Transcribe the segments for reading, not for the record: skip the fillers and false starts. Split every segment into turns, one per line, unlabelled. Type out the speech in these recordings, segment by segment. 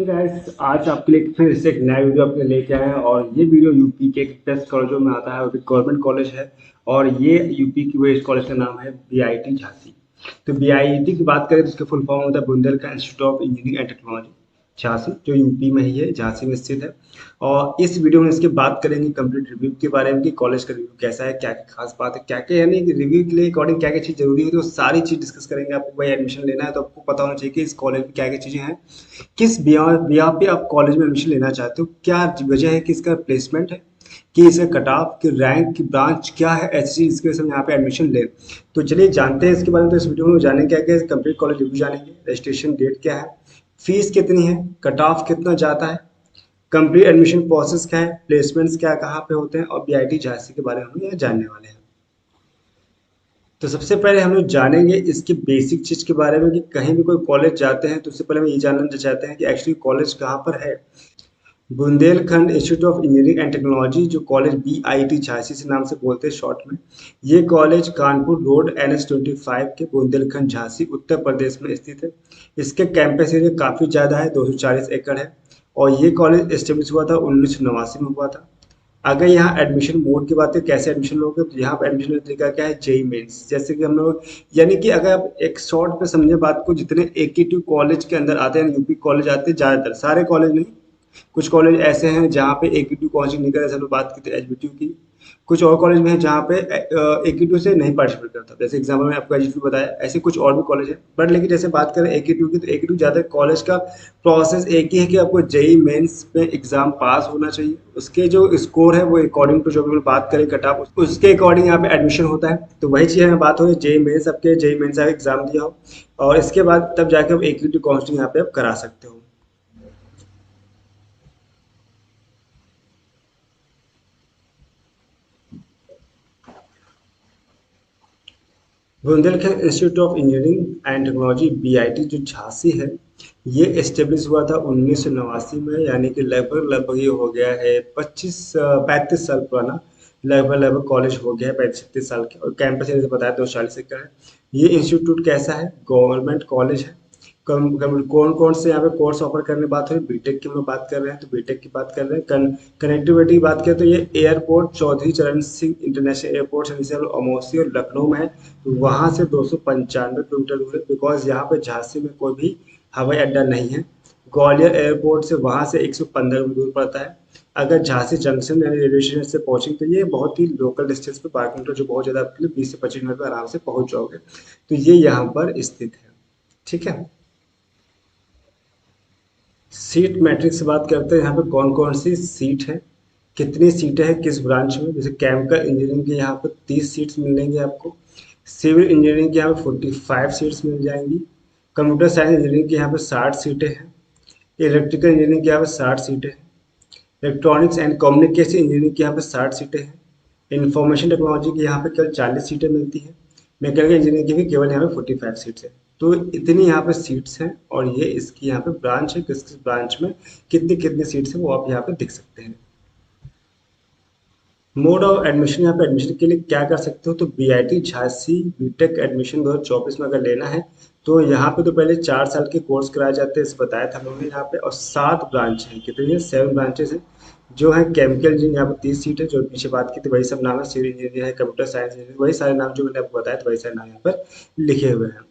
ठीक है गाइस, आज आपके लिए फिर से एक नया वीडियो आपके लिए लेके आए हैं। और ये वीडियो यूपी के एक बेस्ट कॉलेजों में आता है और गवर्नमेंट कॉलेज है। और ये यूपी की वो इस कॉलेज का नाम है बीआईटी झांसी। तो बीआईटी की बात करें तो इसका फुल फॉर्म होता है Bundelkhand institute of engineering and technology Jhansi, जो यूपी में ही है, झांसी में स्थित है। और इस वीडियो में इसकी बात करेंगे कंप्लीट रिव्यू के बारे में कि कॉलेज का रिव्यू कैसा है, क्या क्या खास बात है, क्या क्या यानी कि रिव्यू के लिए अकॉर्डिंग क्या क्या चीज़ जरूरी है, तो सारी चीज़ डिस्कस करेंगे। आपको भाई एडमिशन लेना है तो आपको पता होना चाहिए कि इस कॉलेज में क्या क्या चीज़ें हैं, किस बिहार पे आप कॉलेज में एडमिशन लेना चाहते हो, क्या वजह है कि इसका प्लेसमेंट है, कि इसका कट ऑफ की रैंक की ब्रांच क्या है, ऐसी चीज इसके वजह से हम यहाँ पे एडमिशन ले। तो चलिए जानते हैं इसके बारे में। तो इस वीडियो में जानेंगे क्या क्या कंप्लीट कॉलेज रिव्यू जानेंगे, रजिस्ट्रेशन डेट क्या है, फीस कितनी है, कट ऑफ कितना जाता है, कंप्लीट एडमिशन प्रोसेस क्या है, प्लेसमेंट्स क्या कहाँ पे होते हैं, और बीआईटी झांसी के बारे में हम यहाँ जानने वाले हैं। तो सबसे पहले हम लोग जानेंगे इसके बेसिक चीज के बारे में कि कहीं भी कोई कॉलेज जाते हैं तो उससे पहले हम ये जानना चाहते हैं कि एक्चुअली कॉलेज कहाँ पर है। Bundelkhand institute of engineering and technology, जो कॉलेज बीआईटी झांसी से नाम से बोलते हैं शॉर्ट में, ये कॉलेज कानपुर रोड NH 25 के बुंदेलखंड झांसी उत्तर प्रदेश में स्थित है। इसके कैंपस एरिया काफ़ी ज़्यादा है, 240 एकड़ है। और ये कॉलेज एस्टेब्लिश हुआ था 1989 में हुआ था। अगर यहाँ एडमिशन मोड की बात है, कैसे एडमिशन लोगे, तो यहाँ पर एडमिशन का तरीका क्या है, जेई मेंस। जैसे कि हम लोग, यानी कि अगर आप एक शॉर्ट पे समझे बात को, जितने एकेटिव कॉलेज के अंदर आते हैं, यूपी कॉलेज आते हैं ज़्यादातर, सारे कॉलेज नहीं, कुछ कॉलेज ऐसे हैं जहाँ पे एकेटिव कोचिंग नहीं कर रहे, हम लोग बात की थी एचबीटीयू की। कुछ और कॉलेज में है जहाँ पे एकेटिव से नहीं पार्टिसिपेट करता, जैसे एग्जाम्पल में आपको एचबीटीयू बताया, ऐसे कुछ और भी कॉलेज है। बट लेकिन जैसे बात करें एकेटिव की, तो एकेटिव ज़्यादा कॉलेज का प्रोसेस एक ही है कि आपको जेई मेंस में एग्जाम पास होना चाहिए, उसके जो स्कोर है वो अकॉर्डिंग टू जो भी बात करें कट ऑफ, उसके अकॉर्डिंग यहाँ पे एडमिशन होता है। तो वही चीज़ हमें बात हो रही है, जेई मेंस, आपके जेई मेंस का एग्जाम दिया हो और इसके बाद तब जाके आप एकेटिव काउंसलिंग यहाँ पे आप करा सकते हो। Bundelkhand institute of engineering and technology BIT जो झांसी है, ये एस्टेब्लिश हुआ था 1989 में, यानी कि लगभग लगभग ये हो गया है 35 साल पुराना। लगभग लगभग कॉलेज हो गया है 35 36 साल के, और कैंपस एरिया से बताया 240 एकड़ है। ये इंस्टीट्यूट कैसा है, गवर्नमेंट कॉलेज है। कौन कौन से यहाँ पे कोर्स ऑफर करने बात हो रही है, बीटेक की हम लोग बात कर रहे हैं, तो बीटेक की बात कर रहे हैं। कनेक्टिविटी की बात करें तो ये एयरपोर्ट चौधरी चरण Singh international airport services Amausi और लखनऊ में है। तो वहाँ से 295 किलोमीटर दूर है, बिकॉज यहाँ पे झांसी में कोई भी हवाई अड्डा नहीं है। ग्वालियर एयरपोर्ट से वहाँ से 115 दूर पड़ता है। अगर झांसी जंक्शन यानी रेलवे स्टेशन से पहुंचेंगे तो ये बहुत ही लोकल डिस्टेंस पे, 12 किलोमीटर, जो बहुत ज़्यादा आपके लिए 20 से 25 मिनट में आराम से पहुंच जाओगे। तो ये यहाँ पर स्थित है। ठीक है। सीट मैट्रिक्स से बात करते हैं, यहाँ पे कौन कौन सी सीट है, कितनी सीटें हैं किस ब्रांच में। जैसे केमिकल इंजीनियरिंग के यहाँ पे 30 सीट्स मिलेंगी आपको। सिविल इंजीनियरिंग के यहाँ पे 45 सीट्स मिल जाएंगी। कंप्यूटर साइंस इंजीनियरिंग के यहाँ पे 60 सीटें हैं। इलेक्ट्रिकल इंजीनियरिंग के यहाँ पे 60 सीटें हैं। इलेक्ट्रॉनिक्स एंड कम्युनिकेशन इंजीनियरिंग के यहाँ पे 60 सीटें हैं। इंफॉर्मेशन टेक्नोलॉजी की यहाँ पे केवल 40 सीटें मिलती हैं। मैकेनिकल इंजीनियरिंग की भी केवल यहाँ पे 45 सीट्स है। तो इतनी यहाँ पे सीट्स हैं, और ये इसकी यहाँ पे ब्रांच है, किस किस ब्रांच में कितनी कितनी सीट्स है वो आप यहाँ पे देख सकते हैं। मोड ऑफ एडमिशन, यहाँ पे एडमिशन के लिए क्या कर सकते हो, तो बीआईटी झांसी बीटेक एडमिशन 2024 में अगर लेना है तो यहाँ पे तो पहले 4 साल के कोर्स कराए जाते हैं, इस बताया था हम लोगों ने यहाँ पे। और 7 ब्रांच है, कितनी है, 7 ब्रांचेस हैं। जो है केमिकल इंजीनियरिंग, यहाँ पे 30 सीट है, जो पीछे बात की थी वही सब नाम है। सिविल इंजीनियर है, कंप्यूटर साइंस इंजीनियर, वही सारे नाम जो मैंने आपको बताया था वही सारे नाम यहाँ पर लिखे हुए हैं।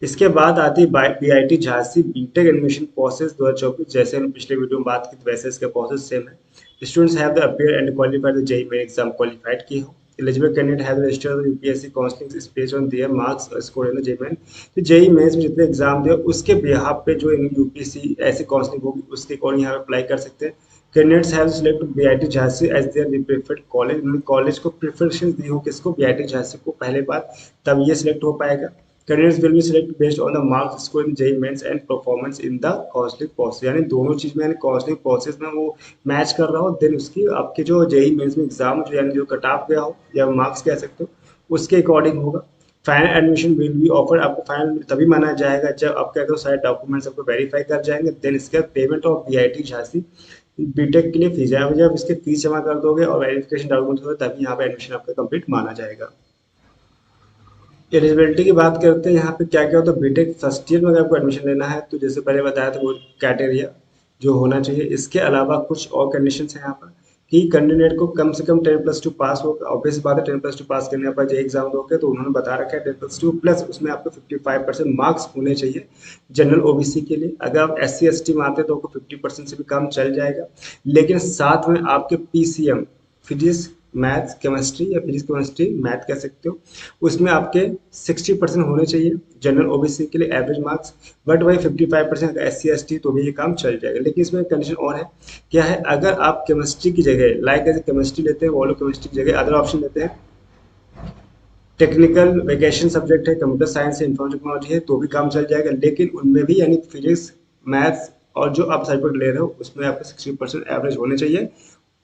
इसके बाद आती है BIT Jhansi BTech admission process 2024। जैसे हम पिछले वीडियो में बात की थी वैसे इसका प्रोसेस सेम है। Students have the appear and qualified the JEE Main exam qualified की हो। Eligible candidate have registered the UPSC counselling based on their marks और score in the JEE Main. तो जेईई मेंस में जितने exam दिए उसके behalf पे जो यूपीएससी ऐसी काउंसलिंग होगी उसके अकॉर्डिंग यहाँ पे अप्लाई कर सकते हैं। Candidates have select BIT Jhansi as their preferred college. उन्होंने कॉलेज को प्रेफरेंस दी हो, किसको, बीआईटी झांसी को पहले बार, तब ये सिलेक्ट हो पाएगा। Candidates will be selected based on the marks scored in JEE Mains and performance in the counseling process। यानी दोनों चीज में, यानी काउंसलिंग प्रोसेस में वो मैच कर रहा हो, देन उसकी आपके जो जेई मेंस में एग्जाम जो यानी जो कट ऑफ गया हो या मार्क्स कह सकते हो उसके अकॉर्डिंग होगा। Final admission will be offer, आपको फाइनल तभी माना जाएगा जब आप कहते हो सारे डॉक्यूमेंट्स आपको वेरीफाई कर जाएंगे, देन इसके payment of BIT Jhansi BTech के लिए फीस है। जब इसके फीस जमा कर दोगे और वेरिफिकेशन डॉक्यूमेंट होगा तभी यहाँ पे एडमिशन आपका कंप्लीट माना जाएगा। एलिजिबिलिटी की बात करते हैं, यहाँ पे क्या क्या होता है। बीटेक फर्स्ट ईयर में अगर आपको एडमिशन लेना है तो जैसे पहले बताया था वो कैटेरिया, जो होना चाहिए। इसके अलावा कुछ और कंडीशंस हैं यहाँ पर कि कैंडिडेट को कम से कम 10+2 पास हो। ऑब्वियस बात है 10+2 पास करने पर जो एग्जाम दोगे तो उन्होंने बता रखा है 10+2 प्लस उसमें आपको 55% मार्क्स होने चाहिए जनरल ओबीसी के लिए। अगर आप SC ST में आते हैं तो आपको 50% से भी कम चल जाएगा, लेकिन साथ में आपके PCM फिजिक्स मैथ्स केमिस्ट्री या फिजिक्स केमिस्ट्री मैथ कह सकते हो, उसमें आपके 60% होने चाहिए जनरल ओबीसी के लिए एवरेज मार्क्स। बट वही 55% SC ST तो भी ये काम चल जाएगा। लेकिन इसमें कंडीशन और है, क्या है, अगर आप केमिस्ट्री की जगह लाइक ऐसे केमिस्ट्री लेते हैं वो लोग केमिस्ट्री की जगह अदर ऑप्शन लेते हैं, टेक्निकल वेकेशन सब्जेक्ट है, कंप्यूटर साइंस है, इंफॉर्मेशन टेक्नोलॉजी है, तो भी काम चल जाएगा। लेकिन उनमें भी यानी फिजिक्स मैथ्स और जो आप सब्जेक्ट ले रहे हो उसमें आपको 60% एवरेज होने चाहिए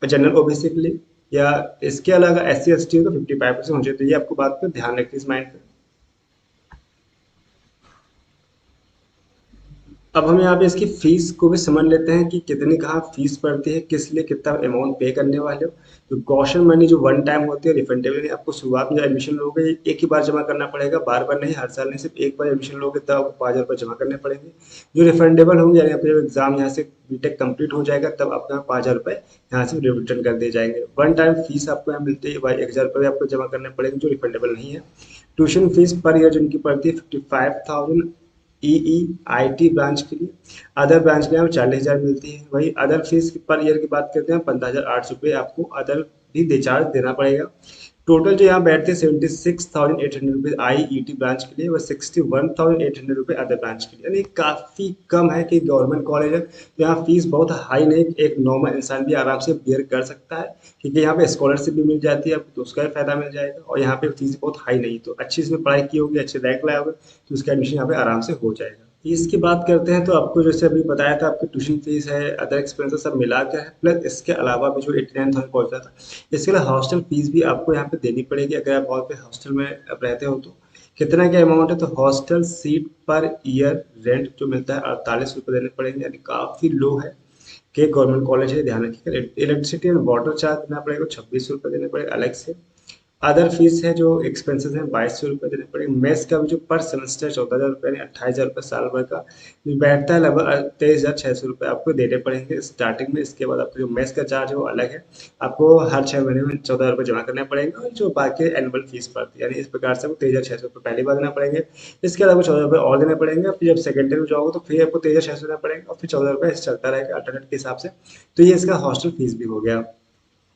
जनरल ओबीसी के लिए। या इसके अलावा SC ST हो तो 55% होना चाहिए। तो ये आपको बात पर ध्यान रखिए इस माइंड पे। अब हम यहाँ पे इसकी फीस को भी समझ लेते हैं कि कितनी कहाँ फीस पड़ती है, किस लिए कितना अमाउंट पे करने वाले हो। तो कॉशन मनी जो वन टाइम होती है रिफंडेबल नहीं, आपको शुरुआत में एडमिशन लोगे एक ही बार जमा करना पड़ेगा, बार बार नहीं, हर साल नहीं, सिर्फ एक बार एडमिशन लोगे तब आपको 5,000 रुपये जमा करने पड़ेंगे। जो रिफंडेबल होंगे यानी आपका जब एग्जाम यहाँ से बीटेक कंप्लीट हो जाएगा तब आपका 5,000 रुपये यहाँ से रिटर्न कर दिए जाएंगे। वन टाइम फीस आपको यहाँ मिलती है भाई 1,000 रुपये आपको जमा करने पड़ेंगे जो रिफंडेबल नहीं है। ट्यूशन फीस पर ईयर जिनकी पड़ती है 55,000 EEIT ब्रांच के लिए। अदर ब्रांच के लिए 40,000 मिलती है। वही अदर फीस पर ईयर की बात करते हैं 15,800 रुपये आपको अदर भी रिचार्ज देना पड़ेगा। टोटल जो यहाँ बैठते हैं 76,800 रुपये IET ब्रांच के लिए और 61,800 रुपये अदर ब्रांच के लिए, यानी काफ़ी कम है कि गवर्नमेंट कॉलेज है तो यहाँ फीस बहुत हाई नहीं, एक नॉर्मल इंसान भी आराम से बियर कर सकता है क्योंकि यहाँ पे स्कॉलरशिप भी मिल जाती है आपको तो उसका भी फायदा मिल जाएगा। और यहाँ पे फीस बहुत हाई नहीं, तो अच्छी इसमें पढ़ाई की होगी, अच्छे रैंक लाए होगे तो उसका एडमिशन यहाँ पे आराम से हो जाएगा। फीस की बात करते हैं तो आपको जैसे अभी बताया था आपकी ट्यूशन फीस है, अदर एक्सपेंसेस सब मिला के है, प्लस इसके अलावा भी जो 89,000 पहुंच रहा था, इसके अलावा हॉस्टल फीस भी आपको यहाँ पे देनी पड़ेगी अगर आप वहाँ पे हॉस्टल में रहते हो तो। कितना क्या अमाउंट है, तो hostel seat per year rent जो मिलता है 48 रुपये देने पड़ेंगे, यानी काफ़ी लो है कि गवर्नमेंट कॉलेज है, ध्यान रखिएगा। इलेक्ट्रिसिटी एंड वाटर चार्ज देना पड़ेगा, 26 रुपये देने पड़ेगा अलग से। अदर फीस है जो एक्सपेंसेस हैं 2200 रुपये देने पड़ेंगे। मेस का भी जो पर सेमेस्टर 14,000 रुपये यानी 28,000 रुपये साल भर का जो बैठता है लगभग 23,600 रुपये आपको देने पड़ेंगे स्टार्टिंग में। इसके बाद आपका जो मेस का चार्ज है वो अलग है, आपको हर 6 महीने में 14,000 रुपये जमा करने पड़ेंगे और जो बाकी एनुअल फीस पड़ती है यानी इस प्रकार से आपको 23,600 रुपये पहली बार देना पड़ेंगे। इसके अलावा 14 रुपये और देने पड़ेंगे, फिर जब सेकेंड ईयर में जाओगे तो फिर आपको 23,600 देना पड़ेगा और फिर 14 रुपये ऐसे चलता रहेगा अल्टरनेट के हिसाब से। तो ये इसका हॉस्टल फीस भी हो गया।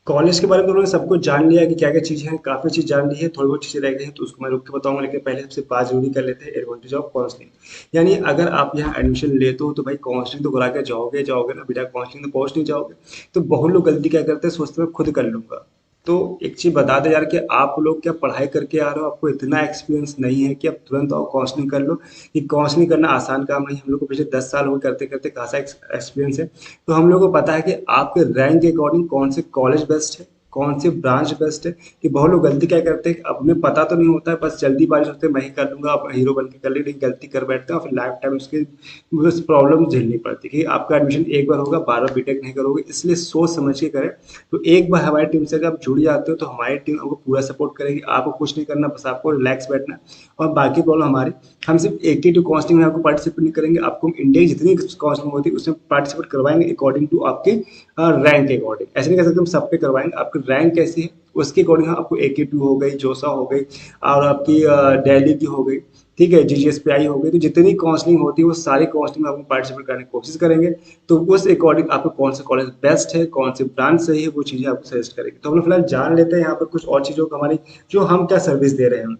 कॉलेज के बारे में तो उन्होंने सब कुछ जान लिया कि क्या-क्या चीज़ें हैं, काफ़ी चीज़ जान ली है, थोड़ी बहुत चीज़ें रह गई हैं तो उसको मैं रुक के बताऊँगा, लेकिन पहले सबसे बात ज़रूरी कर लेते हैं एडवांटेज ऑफ काउंसलिंग। यानी अगर आप यहाँ एडमिशन लेते हो तो भाई काउंसलिंग तो करा के जाओगे जाओगे ना, बिना काउंसलिंग तो पहुँच नहीं जाओगे। तो बहुत लोग गलती क्या करते हैं, सोचते हैं खुद कर लूँगा। तो एक चीज़ बता दें यार कि आप लोग क्या पढ़ाई करके आ रहे हो, आपको इतना एक्सपीरियंस नहीं है कि आप तुरंत आओ काउंसलिंग कर लो। कि काउंसलिंग करना आसान काम नहीं, हम लोग को पिछले 10 साल हो गए करते करते खासा एक्सपीरियंस है। तो हम लोग को पता है कि आपके रैंक के अकॉर्डिंग कौन से कॉलेज बेस्ट है, कौन सी ब्रांच बेस्ट है। कि बहुत लोग गलती क्या करते हैं, अब उन्हें पता तो नहीं होता है, बस जल्दीबाजी सोचते हैं मैं ही कर लूंगा, अब हीरो बन के कर ले, लेकिन गलती कर बैठते हैं और फिर लाइफ टाइम उसकी उस प्रॉब्लम झेलनी पड़ती है कि आपका एडमिशन एक बार होगा, बार बार बीटेक नहीं करोगे, इसलिए सोच समझ के करें। तो एक बार हमारी टीम से अगर आप जुड़ जाते हो तो हमारी टीम आपको पूरा सपोर्ट करेगी, आपको कुछ नहीं करना, बस आपको रिलैक्स बैठना है। और बाकी प्रॉब्लम हमारी, हम सिर्फ 82 काउंसलिंग में आपको पार्टिसिपेट नहीं करेंगे, आपको इंडिया की जितनी काउंसलिंग होती है उसमें पार्टिसिपेट करवाएंगे अकॉर्डिंग टू आपके रैंक के अकॉर्डिंग। ऐसे नहीं कह सकते हम सब पे करवाएंगे, आपकी रैंक कैसी है उसके अकॉर्डिंग आपको AK2 हो गई, जोसा हो गई और आपकी दिल्ली की हो गई, ठीक है, GGSPI हो गई, तो जितनी काउंसलिंग होती है वो सारी काउंसलिंग में आपको पार्टिसिपेट करने की कोशिश करेंगे। तो उस अकॉर्डिंग आपको कौन सा कॉलेज बेस्ट है, कौन सी ब्रांच सही है, वो चीज़ें आपको सजेस्ट करेंगे। तो हम लोग फिलहाल जान लेते हैं यहाँ पर कुछ और चीज़ों को, हमारी जो हम क्या सर्विस दे रहे हैं।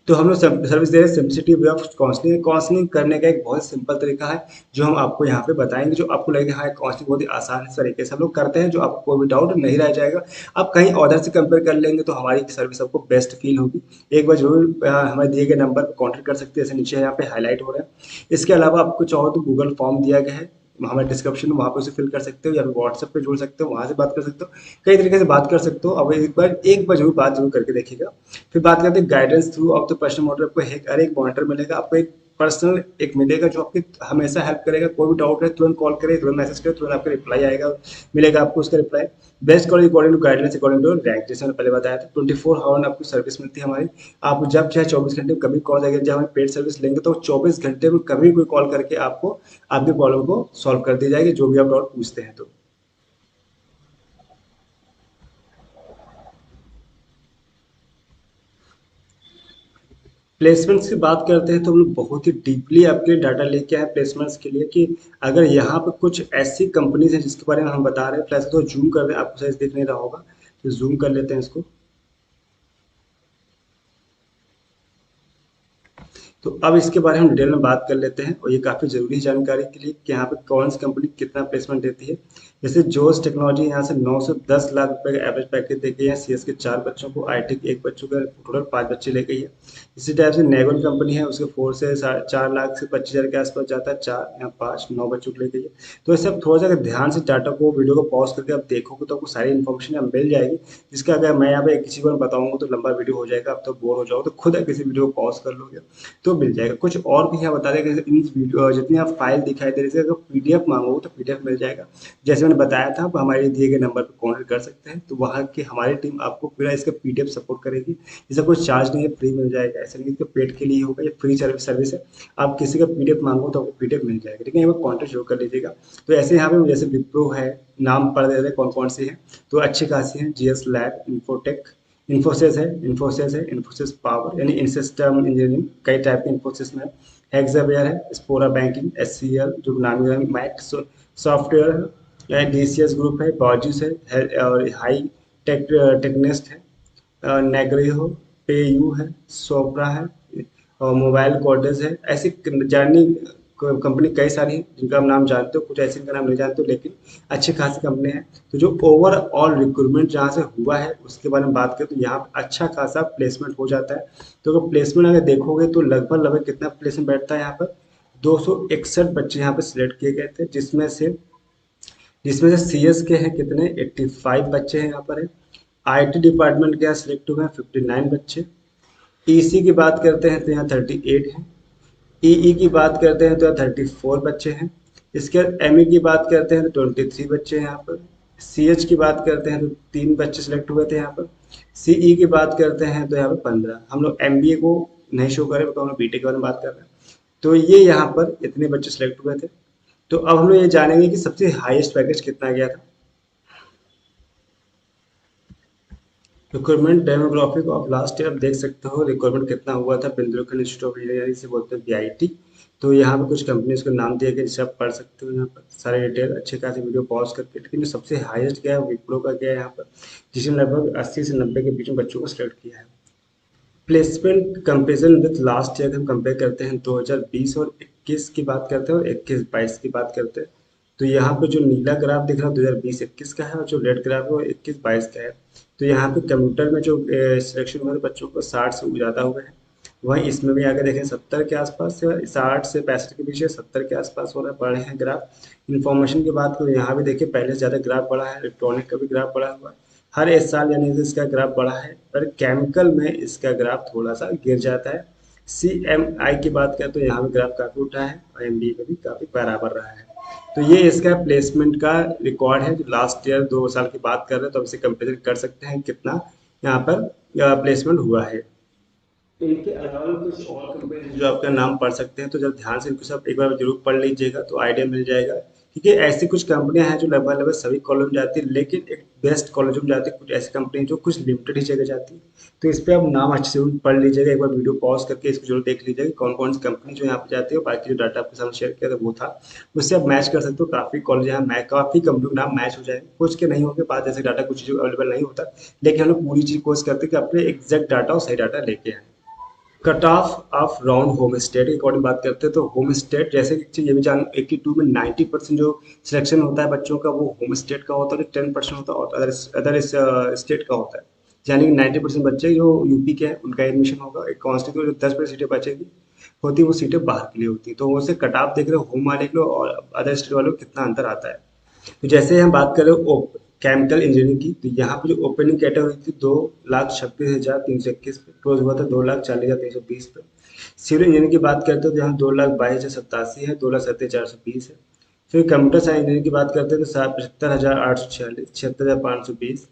तो हम लोग सर्विस दे रहे हैं simplicity way of counselling. Counselling करने का एक बहुत सिंपल तरीका है जो हम आपको यहाँ पे बताएंगे, जो आपको लगेगा हाँ काउंसलिंग बहुत ही आसान तरीके से हम लोग करते हैं, जो आपको कोई भी डाउट नहीं रह जाएगा। आप कहीं ऑर्डर से कंपेयर कर लेंगे तो हमारी सर्विस आपको बेस्ट फील होगी। एक बार जरूर हमारे दिए गए नंबर पर कॉन्टेक्ट कर सकते हैं, जैसे नीचे यहाँ पे हाईलाइट हो रहा है। इसके अलावा आपको चाहो तो गूगल फॉर्म दिया गया है हमारे डिस्क्रिप्शन में, वहाँ पे उसे फिल कर सकते हो या फिर व्हाट्सएप पे जुड़ सकते हो, वहाँ से बात कर सकते हो, कई तरीके से बात कर सकते हो। अब एक बार बात जरूर करके देखिएगा। फिर बात करते हैं guidance through of the personal monitor. आपको हर एक मॉनिटर मिलेगा, आपको एक पर्सनल एक मिलेगा जो आपकी हमेशा हेल्प करेगा। कोई भी डाउट है तुरंत कॉल करे, तुरंत मैसेज करे, तुरंत आपका रिप्लाई आएगा, मिलेगा आपको उसका reply. Best college according to guidelines according to rank, जैसे मैंने पहले बताया था 24 आवर आपको सर्विस मिलती है हमारी। आप जब चाहे 24 घंटे में कभी कॉल आएगा, जब हम पेड सर्विस लेंगे तो 24 घंटे में कभी कोई कॉल करके आपको आपके प्रॉब्लम को सॉल्व कर दी जाएगी, जो भी आप डाउट पूछते हैं। तो प्लेसमेंट्स की बात करते हैं तो हम लोग बहुत ही डीपली आपके लिए डाटा लेके आए प्लेसमेंट्स के लिए, कि अगर यहाँ पे कुछ ऐसी कंपनीज हैं जिसके बारे में हम बता रहे हैं, प्लस तो जूम कर रहे हैं, आपको शायद दिख नहीं रहा होगा, तो जूम कर लेते हैं इसको। तो अब इसके बारे में हम डिटेल में बात कर लेते हैं, और ये काफ़ी ज़रूरी जानकारी के लिए कि यहाँ पे कौन सी कंपनी कितना प्लेसमेंट देती है। जैसे जोस टेक्नोलॉजी यहाँ से 9 से 10 लाख रुपए का एवरेज पैकेज दे गई है, सीएस के 4 बच्चों को, आईटी के 1 बच्चों का, टोटल 5 बच्चे ले गई है। इसी टाइप से नेगोन कंपनी है, उसके 4 से 4 लाख से 25 हज़ार के आसपास जाता है, 4 या 5 9 बच्चों को ले गई है। तो ऐसे आप थोड़ा सा अगर ध्यान से डाटा को, वीडियो को पॉज करके आप देखोगे तो आपको सारी इन्फॉर्मेशन यहाँ मिल जाएगी, जिसका अगर मैं यहाँ पे किसी को बताऊंगा तो लंबा वीडियो हो जाएगा, आप तो बोर हो जाओगे, तो खुद किसी वीडियो को पॉज कर लोगे तो मिल जाएगा। कुछ और भी यहाँ बता दें कि इन वीडियो जितनी आप फाइल दिखाई दे रही है, अगर पीडीएफ मांगोगे तो पीडीएफ मिल जाएगा। जैसे मैंने बताया था, आप हमारे दिए गए नंबर पर कॉन्टेक्ट कर सकते हैं, तो वहाँ की हमारी टीम आपको पूरा इसका पीडीएफ सपोर्ट करेगी। इसका कोई चार्ज नहीं है, फ्री मिल जाएगा, ऐसा नहीं कि पेड के लिए होगा, ये फ्री सर्विस है। आप किसी का पीडीएफ मांगो तो आपको पीडीएफ मिल जाएगा, ठीक है, यहाँ पर कॉन्टेक्ट जरूर कर लीजिएगा। तो ऐसे यहाँ पे जैसे विप्रो है, नाम पढ़ दे रहे कौन कौन सी है, तो अच्छी खासी है, GS lab, infotech, Infosys power यानी इन सिस्टम इंजीनियरिंग, कई टाइप के इन्फोसिस में है। हेक्सावेयर है, स्पोरा बैंकिंग, एचसीएल जो नामी नामी, मैक्स सॉफ्टवेयर है, डीसीएस ग्रुप है, बॉजिस और हाई टेक्नेस्ट है, नेग्रियो, पेयू है, सोपरा है, और मोबाइल कोडेस है। ऐसी जानी कंपनी कई सारी हैं जिनका हम नाम जानते हो, कुछ ऐसी का नाम नहीं जानते हो, लेकिन अच्छी खासी कंपनी है। तो जो ओवरऑल रिक्रूटमेंट जहाँ से हुआ है उसके बारे में बात करें तो यहाँ पे अच्छा खासा प्लेसमेंट हो जाता है। तो अगर प्लेसमेंट अगर देखोगे तो लगभग लगभग कितना प्लेसमेंट बैठता है यहाँ पर, 261 बच्चे यहाँ पे सिलेक्ट किए गए थे, जिसमें से सीएस के हैं कितने, 85 बच्चे हैं यहाँ पर है। आईटी डिपार्टमेंट के यहाँ सिलेक्ट हुए हैं 59 बच्चे। ईसी की बात करते हैं तो यहाँ 38 हैं। ईई की बात करते हैं तो 34 बच्चे हैं। इसके बाद एमई की बात करते हैं तो 23 बच्चे हैं यहाँ पर। सीएच की बात करते हैं तो 3 बच्चे सिलेक्ट हुए थे यहाँ पर। सीई की बात करते हैं तो यहाँ पर 15। हम लोग एमबीए को नहीं शो करें, बिकॉज हम लोग बीटेक के बारे में बात कर रहे हैं। तो ये यहाँ पर इतने बच्चे सिलेक्ट हुए थे। तो अब हम लोग ये जानेंगे कि सबसे हाईएस्ट पैकेज कितना गया था। Requirement demographic of last year आप देख सकते हो, रिक्वायरमेंट कितना हुआ था बुंदेलखंड इंस्टीट्यूट ऑफ इंजीनियरिंग से बोलते हैं बीआईटी। तो यहाँ पे कुछ कंपनीज को नाम दिया गया जिसे आप पढ़ सकते हो, यहाँ पर सारे डिटेल अच्छे खासे वीडियो पॉज करके। लेकिन जो सबसे हाईएस्ट गया है विप्रो का गया है यहाँ पर, जिसने लगभग 80 से 90 के बीच में बच्चों को सिलेक्ट किया है। Placement comparison with last year हम कंपेयर करते हैं, 2020 और 21 की बात करते हैं और 21-22 की बात करते हैं। तो यहाँ पे जो नीला ग्राफ दिख रहा है 2020-21 का है, और जो रेड ग्राफ है वो 21-22 का है। तो यहाँ पे कंप्यूटर में जो सिलेक्शन हुआ है बच्चों को 60 से ज़्यादा हुए हैं। वहीं इसमें भी आगे देखें 70 के आसपास से, 60 से 65 के बीच है, 70 के आसपास हो रहा है, बढ़े हैं ग्राफ। इन्फॉर्मेशन की बात करें यहाँ भी देखिए पहले से ज़्यादा ग्राफ बढ़ा है, इलेक्ट्रॉनिक का भी ग्राफ बढ़ा हुआ है हर इस साल, यानी कि इसका ग्राफ बढ़ा है। पर केमिकल में इसका ग्राफ थोड़ा सा गिर जाता है। सीएमआई की बात करें तो यहाँ भी ग्राफ काफ़ी उठा है, और एमबीए में भी काफ़ी बराबर रहा है। तो ये इसका प्लेसमेंट का रिकॉर्ड है, जो लास्ट ईयर 2 साल की बात कर रहे हैं, तो अब इसे कंपेरिजन कर सकते हैं कितना यहाँ पर प्लेसमेंट हुआ है। इनके अलावा कुछ और कंपनी जो आपका नाम पढ़ सकते हैं, तो जब ध्यान से इनको सब एक बार जरूर पढ़ लीजिएगा तो आइडिया मिल जाएगा। क्योंकि ऐसी कुछ कंपनियां हैं जो लगभग लगभग सभी कॉलेज में जाती है, लेकिन एक बेस्ट कॉलेज में जाती है, कुछ ऐसी कंपनी जो कुछ लिमिटेड ही जगह जाती है। तो इस पे आप नाम अच्छे से जरूर पढ़ लीजिएगा, एक बार वीडियो पॉज करके इसको जरूर देख लीजिएगा कौन कौन सी कंपनी जो यहाँ पे जाती है। बाकी जो डाटा आपके सामने शेयर किया था वो था, उससे आप मैच कर सकते हो। काफ़ी कॉलेज यहाँ काफ़ी कंपनी के नाम मैच हो जाएंगे, कुछ के नहीं होंगे, बाद जैसे डाटा कुछ चीज़ अवेलेबल नहीं होता। लेकिन हम लोग पूरी चीज़ कोशिश करते हैं कि अपने एग्जैक्ट डाटा और सही डाटा लेके आए। Cut off of round home state के अकॉर्डिंग बात करते हैं तो होम स्टेट जैसे कि ये भी जान 82 में 90% जो सिलेक्शन होता है बच्चों का वो होम स्टेट का होता है, 10% होता है और अदर स्टेट का होता है। यानी कि 90% बच्चे जो यूपी के हैं उनका एडमिशन होगा। एक कांस्टिट्यूट जो 10% सीटें बचेगी होती है वो सीटें बाहर के लिए होती है। तो वो से कट ऑफ देख रहे हो होम वाले के और अदर स्टेट वालों को कितना अंतर आता है। तो जैसे हम बात कर रहे हो केमिकल इंजीनियरिंग की, तो यहाँ पे जो ओपनिंग कैटेगरी थी 2,26,321 पे, क्लोज हुआ था 2,40,320 पे। सिविल इंजीनियरिंग की बात करते हैं तो यहाँ 2,22,087 है, 2,37,420 है। फिर कंप्यूटर साइंस इंजीनियरिंग की बात करते हैं तो 75,846, 76,520।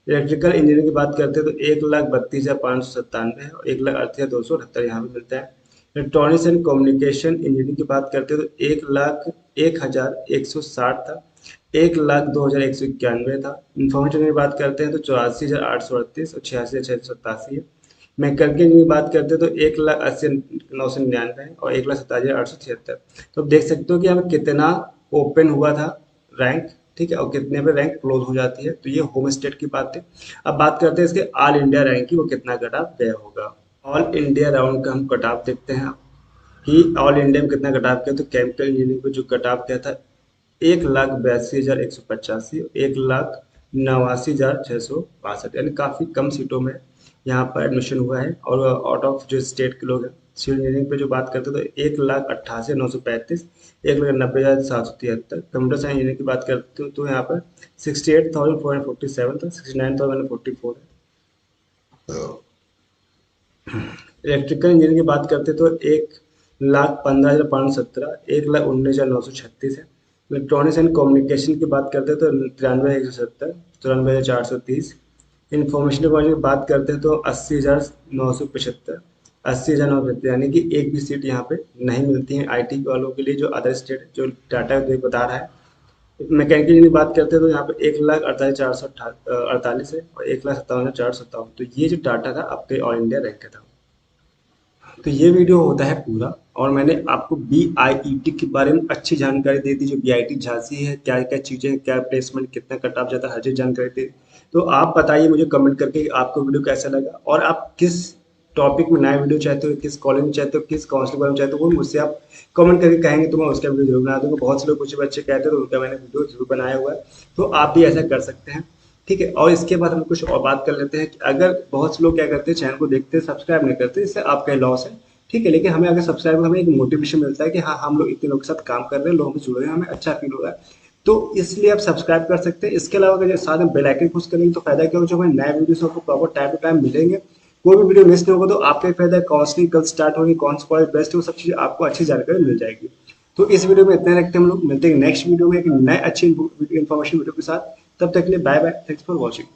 इलेक्ट्रिकल इंजीनियरिंग की बात करते हैं तो 1,32,597 है और 1,38,278 यहाँ पे मिलता है। इलेक्ट्रॉनिक्स एंड कम्युनिकेशन इंजीनियरिंग की बात करते हैं तो 1,01,160 था, 1,02,191 था। इंफॉर्मेशन की बात करते हैं तो 84,838 और 86,687 है। मैकेनिकल इंजीनियरिंग की बात करते हैं तो 1,80,999 और 1,27,876। तो आप देख सकते हो कि हमें कितना ओपन हुआ था रैंक, ठीक है, और कितने पे रैंक क्लोज हो जाती है। तो ये होम स्टेट की बात है। अब बात करते हैं इसके ऑल इंडिया रैंक की, वो कितना कट ऑफ गया होगा। ऑल इंडिया राउंड का हम कट ऑफ देखते हैं कि ऑल इंडिया में कितना कट ऑफ गया। तो केमिकल इंजीनियरिंग को जो कट ऑफ गया था 1,82,185, 1,89,662, यानी काफ़ी कम सीटों में यहाँ पर एडमिशन हुआ है। और आउट ऑफ जो स्टेट के लोग हैं सिविल इंजीनियरिंग पे जो बात करते हैं तो 1,88,935, 1,90,773। कंप्यूटर साइंस इंजीनियरिंग की बात करते हो तो यहाँ पर 68,447 था, 69,144 है। इलेक्ट्रिकल इंजीनियरिंग की बात करते तो 1,15,517, 1,19,936 है। इलेक्ट्रॉनिक्स एंड कम्युनिकेशन की बात करते हैं तो 93,170, 94,430। इंफॉर्मेशन टेक्नोलॉजी की बात करते हैं तो 80,975, 80,975, यानी कि एक भी सीट यहाँ पे नहीं मिलती है आईटी वालों के लिए, जो अदर स्टेट जो डाटा बता रहा है। मैकेनिकल इंजीनियरिंग की बात करते हैं तो यहाँ पे 1,48,448 है और 1,57,457। तो ये जो डाटा था आपके ऑल इंडिया रैंक का था। तो ये वीडियो होता है पूरा, और मैंने आपको बीआईईटी के बारे में अच्छी जानकारी दे दी। जो बीआईटी झांसी है, क्या क्या चीज़ें, क्या प्लेसमेंट, कितना कट ऑफ जाता है, हर चीज़ जानकारी दे दी। तो आप बताइए मुझे कमेंट करके कि आपको वीडियो कैसा लगा, और आप किस टॉपिक में नया वीडियो चाहते हो, किस कॉलेज में चाहते हो, किस काउंसिलिंग बारे में चाहते हो, वो मुझसे आप कमेंट करके कहेंगे तो मैं उसका वीडियो जरूर बना दूंगा। बहुत से लोग कुछ बच्चे कहते हैं तो उनका मैंने वीडियो जरूर बनाया हुआ है। तो आप भी ऐसा कर सकते हैं, ठीक है। और इसके बाद हम कुछ और बात कर लेते हैं कि अगर बहुत से लोग क्या करते हैं, चैनल को देखते हैं, सब्सक्राइब नहीं करते, इससे आपका लॉस है, ठीक है। लेकिन हमें अगर सब्सक्राइब, हमें एक मोटिवेशन मिलता है कि हाँ, हम लोग इतने लोगों के साथ काम कर रहे हैं, लोगों से जुड़ रहे हैं, हमें अच्छा फील हो रहा है। तो इसलिए आप सब्सक्राइब कर सकते हैं। इसके अलावा अगर साथ में बेल आइकन पुश करेंगे तो फायदा क्या होगा, जो हमें नए वीडियोस आपको प्रॉपर टाइम टू टाइम मिलेंगे। कोई भी वीडियो मिस नहीं होगा तो आपका ही फायदा है। काउंसलिंग कल स्टार्ट होगी, कौन सा कॉलेज बेस्ट है, वो सब चीज़ आपको अच्छी जानकारी मिल जाएगी। तो इस वीडियो में इतने रखते हैं, हम लोग मिलते हैं नेक्स्ट वीडियो में एक नए अच्छी इन्फॉर्मेशन वीडियो के साथ। तब तक के लिए bye bye, thanks for watching.